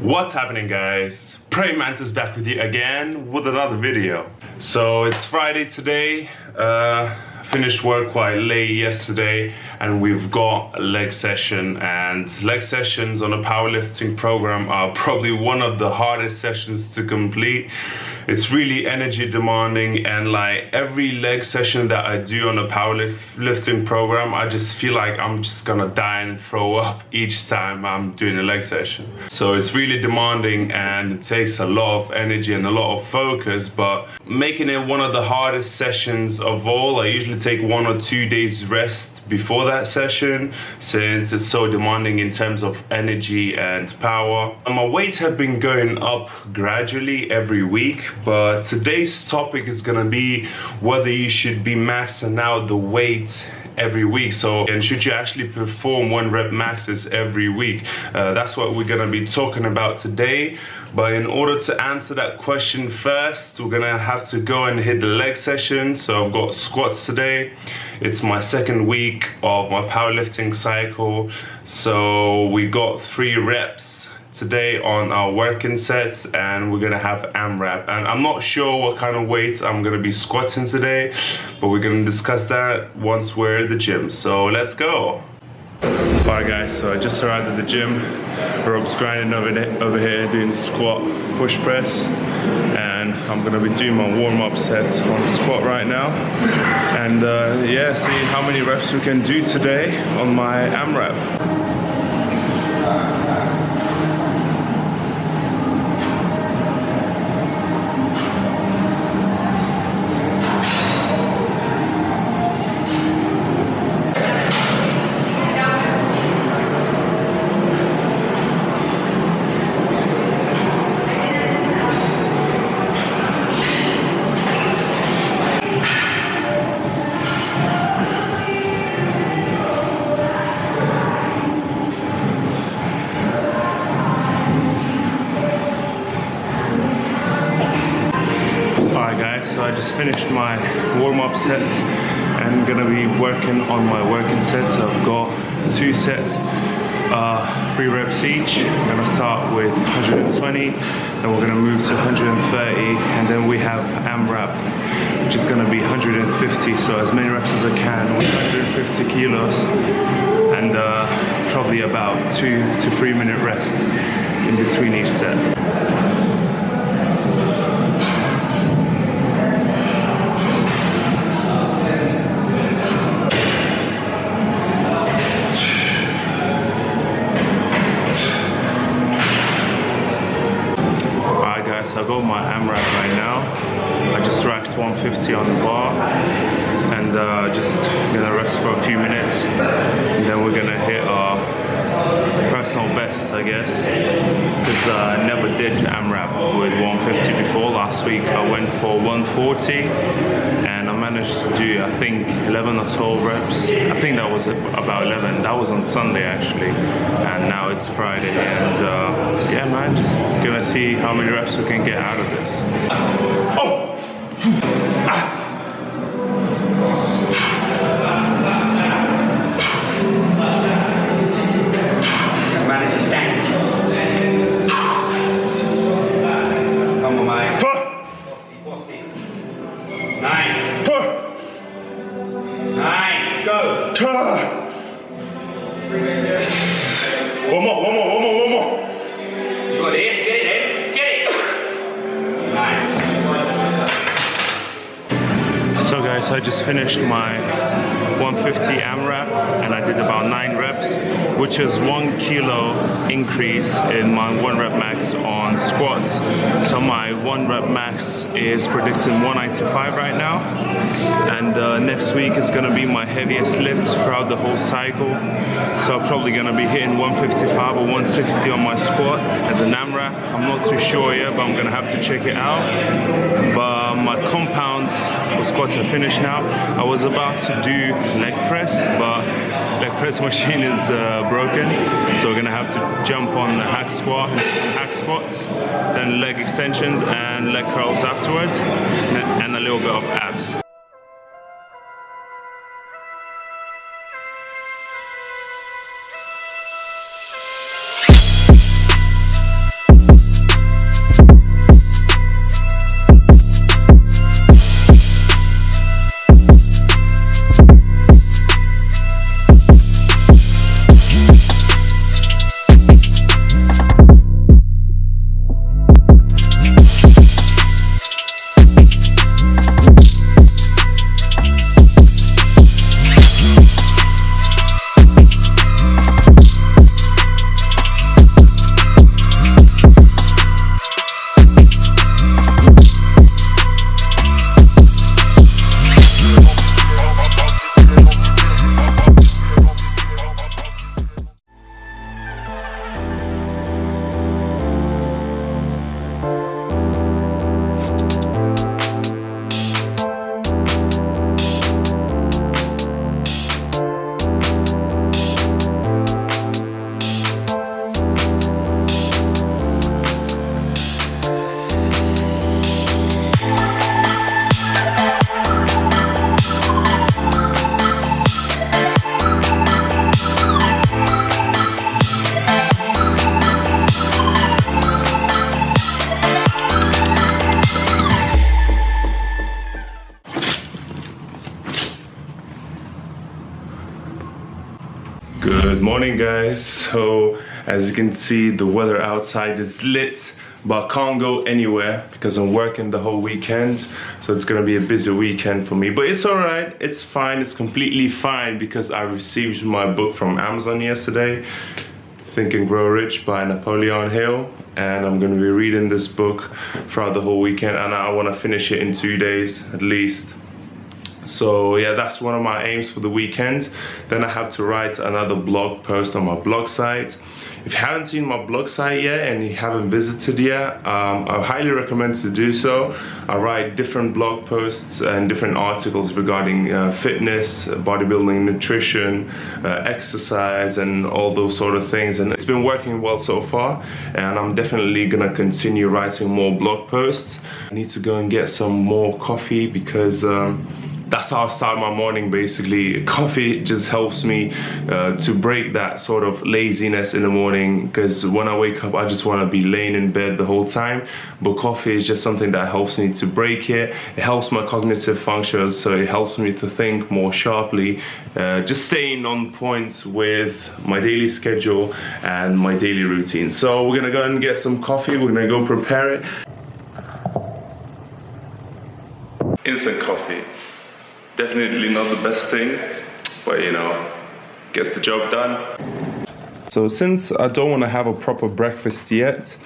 What's happening, guys? Pray Mantas back with you again with another video. So it's Friday today. Finished work quite late yesterday and we've got a leg session, and leg sessions on a powerlifting program are probably one of the hardest sessions to complete. It's really energy demanding, and like every leg session that I do on a powerlifting program, I just feel like I'm just gonna die and throw up each time I'm doing a leg session. So it's really demanding and it takes a lot of energy and a lot of focus, but making it one of the hardest sessions of all. I usually take 1 or 2 days rest before that session since it's so demanding in terms of energy and power. And my weights have been going up gradually every week, but today's topic is gonna be whether you should be maxing out the weight every week. So, and should you actually perform 1 rep maxes every week? That's what we're gonna be talking about today. But in order to answer that question first, we're gonna have to go and hit the leg session. So I've got squats today. It's my 2nd week of my powerlifting cycle. So we got 3 reps today on our working sets, and we're gonna have AMRAP. And I'm not sure what kind of weight I'm gonna be squatting today, but we're gonna discuss that once we're at the gym. So let's go. Alright guys, so I just arrived at the gym. Rob's grinding over here doing squat push press, and I'm gonna be doing my warm-up sets on the squat right now, and yeah, see how many reps we can do today on my AMRAP. So I just finished my warm-up sets and gonna be working on my working sets. So I've got 2 sets, 3 reps each. I'm gonna start with 120, then we're gonna move to 130, and then we have AMRAP, which is gonna be 150. So as many reps as I can with 150 kilos, and probably about 2 to 3 minute rest in between each set. I got my AMRAP right now. I just racked 150 on the bar, and just gonna rest for a few minutes, and then we're gonna hit our personal best, I guess, because I never did AMRAP with 150 before. Last week I went for 140 and I managed to do, I think, 11 or 12 reps. I think that was about 11. That was on Sunday actually, and now it's Friday, and yeah man, just gonna see how many reps we can get out of this. Oh! Ah! Nice. Nice, let's go. One more. You got this, get it in, get it. Nice. So guys, I just finished my 150 AMRAP and I did about 9 reps, which is 1 kilo increase in my 1 rep max on squats. So my 1 rep max is predicting 195 right now, and next week is going to be my heaviest lifts throughout the whole cycle. So I'm probably going to be hitting 155 or 160 on my squat as an AMRAP. I'm not too sure yet, but I'm going to have to check it out. But my compounds for squats are finished now. I was about to do leg press, but leg press machine is broken, so we're gonna have to jump on the hack squats, then leg extensions and leg curls afterwards, and a little bit of abs. morning, guys. So as you can see, the weather outside is lit, but I can't go anywhere because I'm working the whole weekend. So it's gonna be a busy weekend for me, but it's all right, it's fine, it's completely fine, because I received my book from Amazon yesterday, Think and Grow Rich by Napoleon Hill, and I'm gonna be reading this book throughout the whole weekend, and I wanna finish it in 2 days at least. So yeah, that's one of my aims for the weekend. Then I have to write another blog post on my blog site. If you haven't seen my blog site yet and you haven't visited yet, I highly recommend to do so. I write different blog posts and different articles regarding fitness, bodybuilding, nutrition, exercise, and all those sort of things. And it's been working well so far, and I'm definitely gonna continue writing more blog posts. I need to go and get some more coffee because that's how I start my morning, basically. Coffee just helps me to break that sort of laziness in the morning, because when I wake up I just want to be laying in bed the whole time, but coffee is just something that helps me to break it. It helps my cognitive functions, so it helps me to think more sharply, just staying on point with my daily schedule and my daily routine. So we're gonna go and get some coffee, we're gonna go prepare it. Instant coffee. Definitely not the best thing, but you know, gets the job done. So since I don't want to have a proper breakfast yet,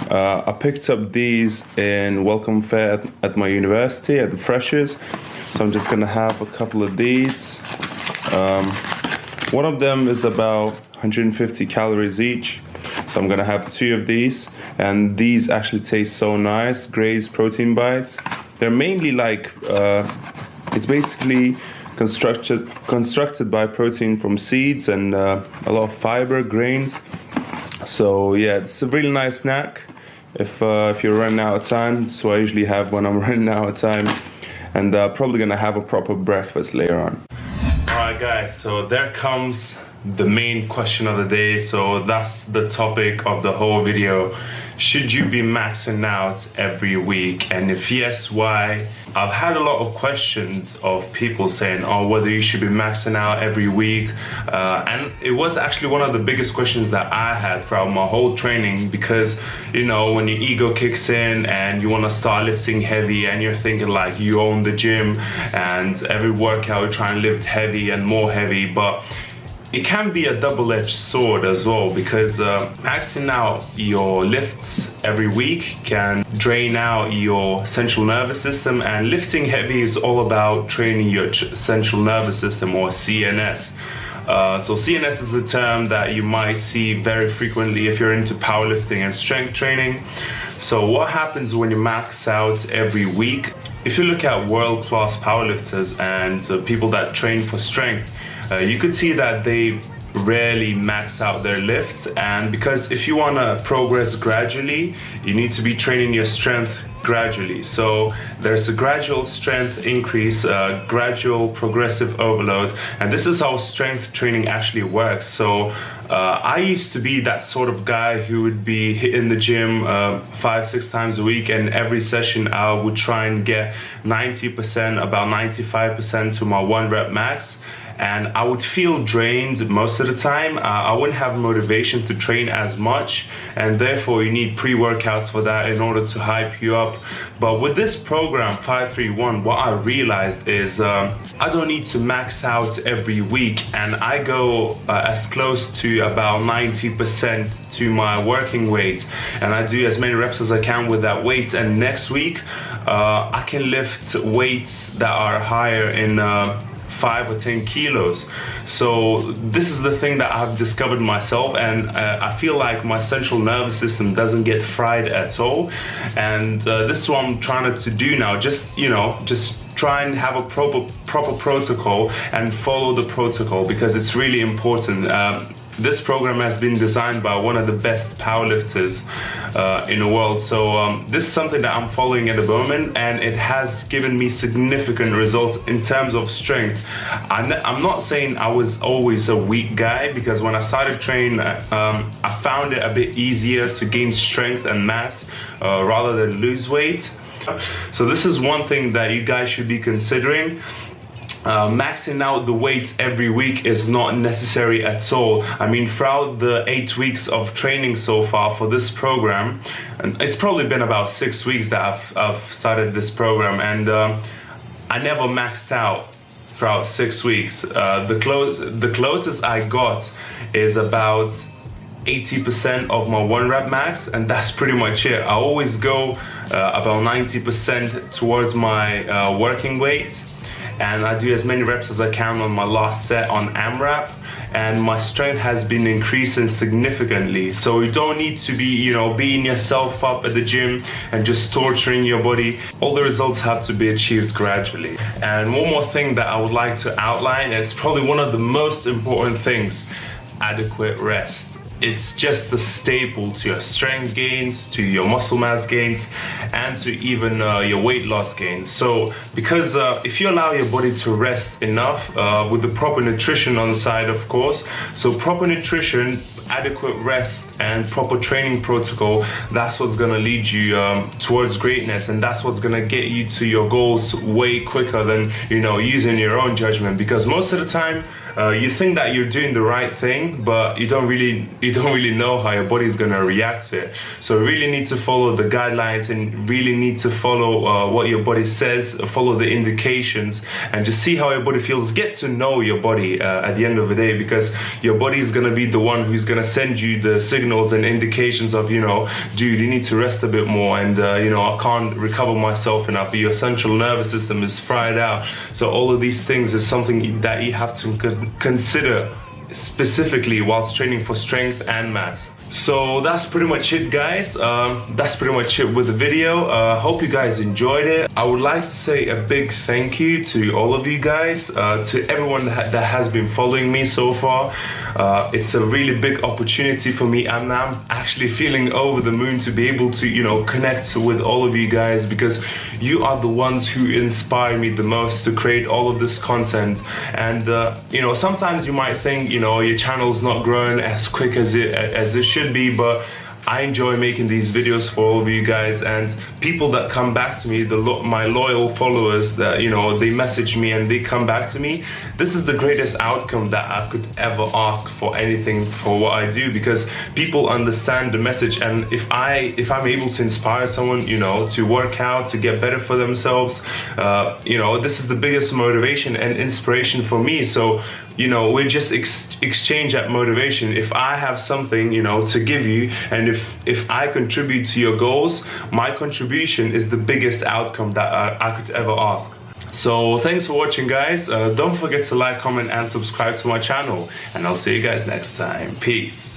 I picked up these in welcome fare at my university, at the Freshers. So I'm just gonna have a couple of these. One of them is about 150 calories each. So I'm gonna have 2 of these, and these actually taste so nice. Gray's protein bites. They're mainly like, it's basically constructed by protein from seeds and a lot of fiber, grains. So yeah, it's a really nice snack if you're running out of time. So I usually have when I'm running out of time, and probably gonna have a proper breakfast later on. Alright guys, so there comes the main question of the day. So that's the topic of the whole video. Should you be maxing out every week? And if yes, why? I've had a lot of questions of people saying, oh, whether you should be maxing out every week. And it was actually one of the biggest questions that I had throughout my whole training, because, you know, when your ego kicks in and you want to start lifting heavy and you're thinking like you own the gym, and every workout you try and lift heavy and more heavy, but it can be a double-edged sword as well, because maxing out your lifts every week can drain out your central nervous system, and lifting heavy is all about training your central nervous system, or CNS. So CNS is a term that you might see very frequently if you're into powerlifting and strength training. So what happens when you max out every week? If you look at world-class powerlifters and people that train for strength, you could see that they rarely max out their lifts, and because if you want to progress gradually, you need to be training your strength gradually. So there's a gradual strength increase, gradual progressive overload, and this is how strength training actually works. So I used to be that sort of guy who would be hitting the gym 5-6 times a week, and every session I would try and get 90%, about 95% to my 1 rep max. And I would feel drained most of the time. I wouldn't have motivation to train as much, and therefore you need pre-workouts for that in order to hype you up. But with this program 531, what I realized is I don't need to max out every week, and I go as close to about 90% to my working weight, and I do as many reps as I can with that weight. And next week I can lift weights that are higher in 5 or 10 kilos. So this is the thing that I've discovered myself, and I feel like my central nervous system doesn't get fried at all. And this is what I'm trying to do now. Just try and have a proper protocol and follow the protocol, because it's really important. This program has been designed by one of the best powerlifters in the world. So this is something that I'm following at the moment, and it has given me significant results in terms of strength. I'm not saying I was always a weak guy, because when I started training, I found it a bit easier to gain strength and mass rather than lose weight. So this is one thing that you guys should be considering. maxing out the weights every week is not necessary at all. I mean, throughout the 8 weeks of training so far for this program, and it's probably been about 6 weeks that I've started this program, and I never maxed out throughout 6 weeks. The closest I got is about 80% of my 1 rep max, and that's pretty much it. I always go about 90% towards my working weight, and I do as many reps as I can on my last set on AMRAP, and my strength has been increasing significantly. So you don't need to be, you know, beating yourself up at the gym and just torturing your body. All the results have to be achieved gradually. And one more thing that I would like to outline, and it's probably one of the most important things: adequate rest. It's just the staple to your strength gains, to your muscle mass gains, and to even your weight loss gains. So because if you allow your body to rest enough with the proper nutrition on the side, of course, so proper nutrition, adequate rest, and proper training protocol, that's what's gonna lead you towards greatness, and that's what's gonna get you to your goals way quicker than, you know, using your own judgment. Because most of the time you think that you're doing the right thing, but you don't really know how your body is gonna react to it. So you really need to follow the guidelines, and really need to follow what your body says, follow the indications, and just see how your body feels. Get to know your body at the end of the day, because your body is gonna be the one who's gonna send you the signals and indications of, you know, dude, you need to rest a bit more, and you know, I can't recover myself enough. Your central nervous system is fried out. So all of these things is something that you have to consider specifically whilst training for strength and mass. So that's pretty much it, guys. That's pretty much it with the video. Hope you guys enjoyed it. I would like to say a big thank you to all of you guys, to everyone that has been following me so far. It's a really big opportunity for me, and I'm actually feeling over the moon to be able to, you know, connect with all of you guys, because you are the ones who inspire me the most to create all of this content. And you know, sometimes you might think, you know, your channel's not growing as quick as it should be, but I enjoy making these videos for all of you guys, and people that come back to me, my loyal followers that, you know, they message me and they come back to me. This is the greatest outcome that I could ever ask for anything for what I do, because people understand the message. And if I'm able to inspire someone, you know, to work out, to get better for themselves, you know, this is the biggest motivation and inspiration for me. So, you know, we just exchange that motivation. If I have something, you know, to give you, and if I contribute to your goals, my contribution is the biggest outcome that I could ever ask. So thanks for watching, guys. Don't forget to like, comment, and subscribe to my channel, and I'll see you guys next time. Peace.